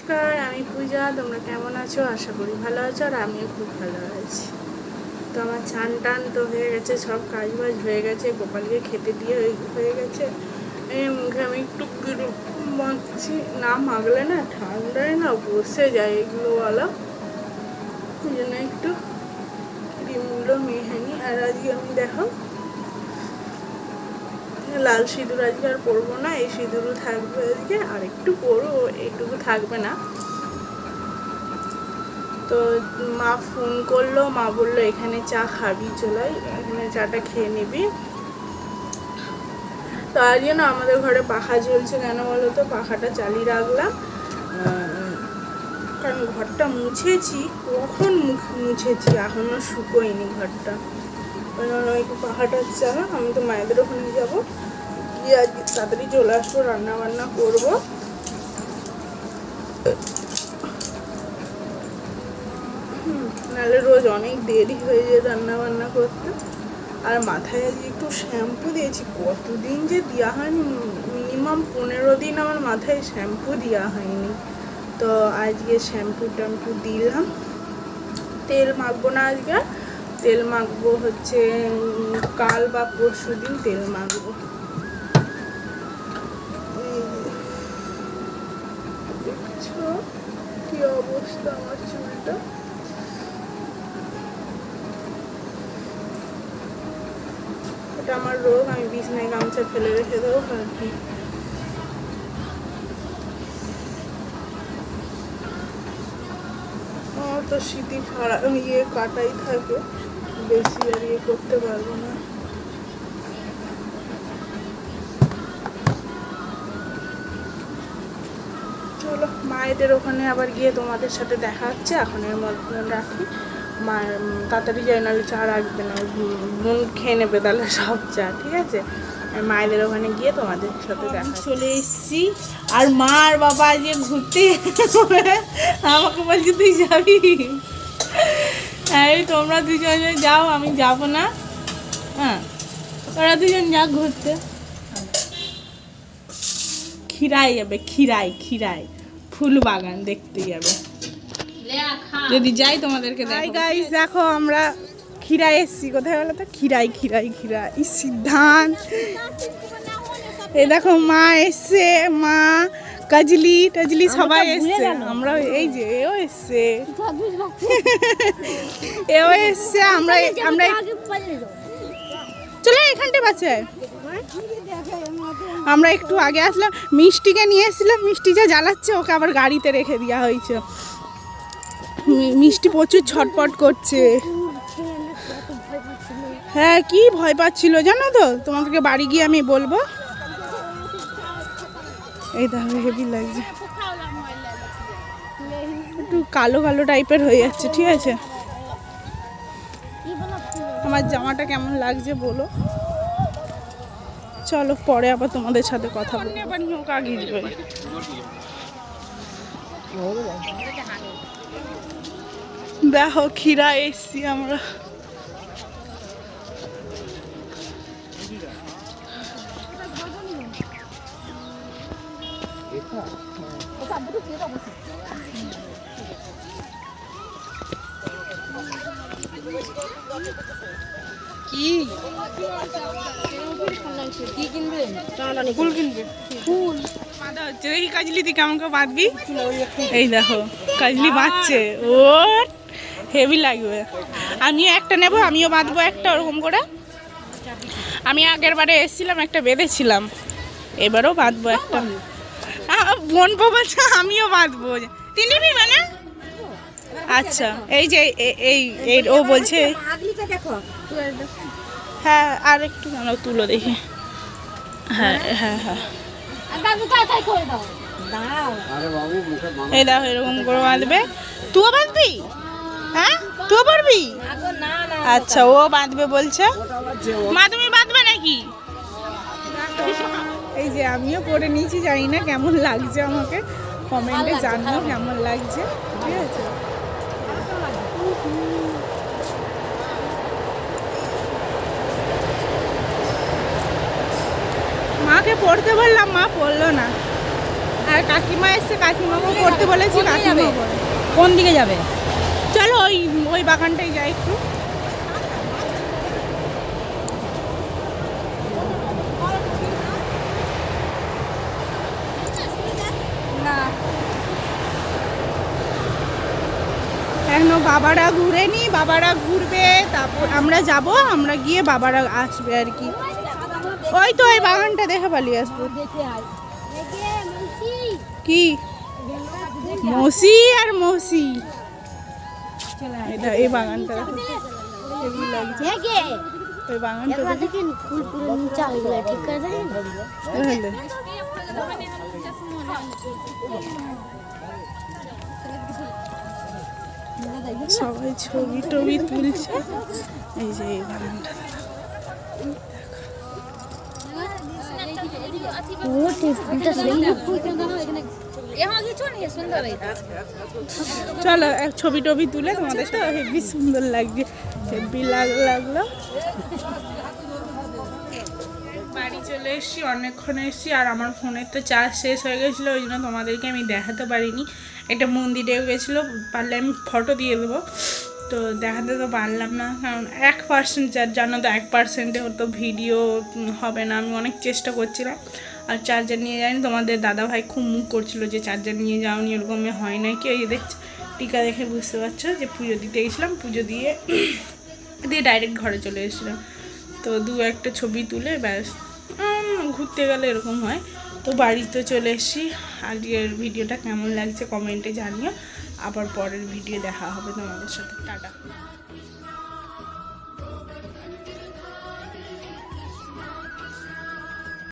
নমস্কার, আমি পূজা। তোমরা কেমন আছো? আশা করি ভালো আছো, আর আমিও খুব ভালো আছি। তো আমার চান টান তো হয়ে গেছে, সব কাজ বাজ হয়ে গেছে, গোপালকে খেতে দিয়ে হয়ে গেছে। এই মুখে আমি একটু মাখছি, না মাখলে না ঠান্ডায় না বসে যায় এগুলো বলো, ওই জন্য একটু ক্রিমগুলো মেখে নিই। আর আজকে আমি দেখো লাল সিঁদুর আজকে আর পরবো না, এই সিঁদুরও থাকবে আজকে, আর একটু পরবো, এইটুকু থাকবে না। তো মা ফোন করলো, মা বললো এখানে চা খাবি, চলাই এখানে চাটা খেয়ে নিবি। তো আজ না আমাদের ঘরে পাখা ঝুলছে, কেন বলো তো? পাখাটা চালিয়ে রাখলাম, কারণ ঘরটা মুছেছি, কখন মুছেছি, এখনও শুকোয়নি ঘরটা। ওই জন্য একটু পাখাটা চালা, আমি তো মায়েদের ওখানে যাবো, গিয়ে আজকে তাড়াতাড়ি চলে আসবো, রান্না বান্না করবো। নাহলে রোজ অনেক দেরি হয়ে যায় রান্না বান্না করতে। আর মাথায় আজকে একটু শ্যাম্পু দিয়েছি, কতদিন যে দেওয়া হয়নি, মিনিমাম 15 দিন আমার মাথায় শ্যাম্পু দেওয়া হয়নি। তো আজকে শ্যাম্পু ট্যাম্পু দিলাম। তেল মাখবো না আজকে, তেল মাখবো হচ্ছে কাল বা পরশু দিন তেল মাখবো। দেখছো কি অবস্থা আমার চুলটা? এটা আমার রোগ, আমি বিছনায় গামছা ফেলে রেখে দেবো আর কি। আমার তো স্মৃতি খারাপ, কাটাই থাকে, বেশি আর করতে পারবো না। চলো মায়েদের ওখানে আবার গিয়ে তোমাদের সাথে দেখা হচ্ছে, এখন এর মধ্যে রাখি। মায়ের তাড়াতাড়ি যায়, নাহলে চা রাখবে না, মন খেয়ে নেবে তাহলে সব চা, ঠিক আছে? মায়েদের ওখানে গিয়ে তোমাদের সাথে দেখা। চলে এসছি, আর মা আর বাবা আজকে ঘুরতে আমাকে বলছি তুই যাবি, এই তোমরা দুজন যাও, আমি যাব না। হ্যাঁ, ওরা দুজন যা ঘুরতে, খিরাই যাবে, খিরাই ফুল বাগান দেখতে যাবে। যদি যাই তোমাদেরকে গাইস দেখো, আমরা খিরাই এসছি। কোথায় বলো তো? খিরাই সিদ্ধান্ত। এই দেখো মা এসছে, মা কাজলি সবাই এসছে। আমরা এই যে এও এসছে, আমরা চলে এখানটা বাঁচে। আমরা একটু আগে আসলাম, মিষ্টিকে নিয়ে এসেছিলাম, মিষ্টি যা জ্বালাচ্ছে, ওকে আবার গাড়িতে রেখে দেওয়া হয়েছে। মিষ্টি প্রচুর ছটপট করছে। হ্যাঁ, কি ভয় পাচ্ছিল জানো তো? তোমাদেরকে বাড়ি গিয়ে আমি বলবো। এই দেখো হেভি লাগছে, একটু কালো টাইপের হয়ে যাচ্ছে, ঠিক আছে? আমার জামাটা কেমন লাগছে বলো। চলো পরে আবার তোমাদের সাথে কথা বলবো। আবার নৌকা গিয়ে দেখো খিরা এসছি আমরা। কি কিনবে? ফুল কিনবে, ফুল বাঁধা হচ্ছে। দেখি কাজলি তুই কেমন করে বাঁধবি। এই দেখো কাজলি বাঁধছে, ও হেভি লাগবে। আমিও একটা নেবো, আমিও বাঁধবো একটা ওরকম করে। আমি আগের বারে এসেছিলাম, একটা বেঁধেছিলাম, এবারও বাঁধবো একটা। বোন বলছে আমিও বাঁধবো, তুই নিবি মানে? আচ্ছা, এই যে এই ও বলছে, হ্যাঁ আর একটু জানো তুলো দেখি। হ্যাঁ, এই দেখো এরকম করে বাঁধবে। তুইও বাঁধবি? হ্যাঁ, তুইও পারবি? আচ্ছা, ও বাঁধবে বলছে। মা তুমি বাঁধবে নাকি? এই যে আমিও পরে নিয়েছি, জানি না কেমন লাগছে, আমাকে কমেন্টে জানিও কেমন লাগছে, ঠিক আছে? মাকে পড়তে বললাম, মা পড়লো না। আর কাকিমা এসছে, কাকিমাকেও করতে বলেছি, কাকিমা কোন দিকে যাবে? চলো ওই ওই বাগানটাই যাই একটু। না এখনো বাবারা ঘুরেনি, বাবারা ঘুরবে, তারপর আমরা যাব, আমরা গিয়ে বাবারা আসবে আর কি। ওই তো ওই বাগানটা দেখে পালিয়ে আসবো। কি মৌসি আর মৌসি, এটা এই বাগানটা দেখো, হেভি লাগছে। ওই বাগানটা দেখে फूल पूरे नीचे आ गया ठीक कर दे তাহলে সবাই ছবি টবি তুলছে। এই যে এই বাগানটা वो फूलটা सही চলো এক ছবি টবি তুলে তোমাদের সাথে, হেভি সুন্দর লাগছে, হেভি লাগলো। বাড়ি চলে এসেছি, অনেকক্ষণ এসেছি, আর আমার ফোনের তো চার্জ শেষ হয়ে গেছিলো, ওই জন্য তোমাদেরকে আমি দেখাতে পারিনি। একটা মন্দিরেও গেছিলো, পারলে আমি ফটো দিয়ে দেবো, তো দেখাতে তো পারলাম না, কারণ 1% চার্জ, জানো তো 1%-এ তো ভিডিও হবে না। আমি অনেক চেষ্টা করছিলাম, আর চার্জার নিয়ে যাইনি। তোমাদের দাদাভাই খুব মুখ করছিল যে চার্জার নিয়ে যাওনি, এরকমই হয় না কি। ওই দেখছি টিকা দেখে বুঝতে পারছো যে পুজো দিতে গেছিলাম, পুজো দিয়ে ডাইরেক্ট ঘরে চলে এসেছিলাম। তো একটা ছবি তুলে ব্যাস, ঘুরতে গেলে এরকম হয়। তো বাড়িতে চলে এসেছি। আজকের ভিডিওটা কেমন লাগছে কমেন্টে জানিও। আবার পরের ভিডিও দেখা হবে তোমাদের সাথে। টাটা।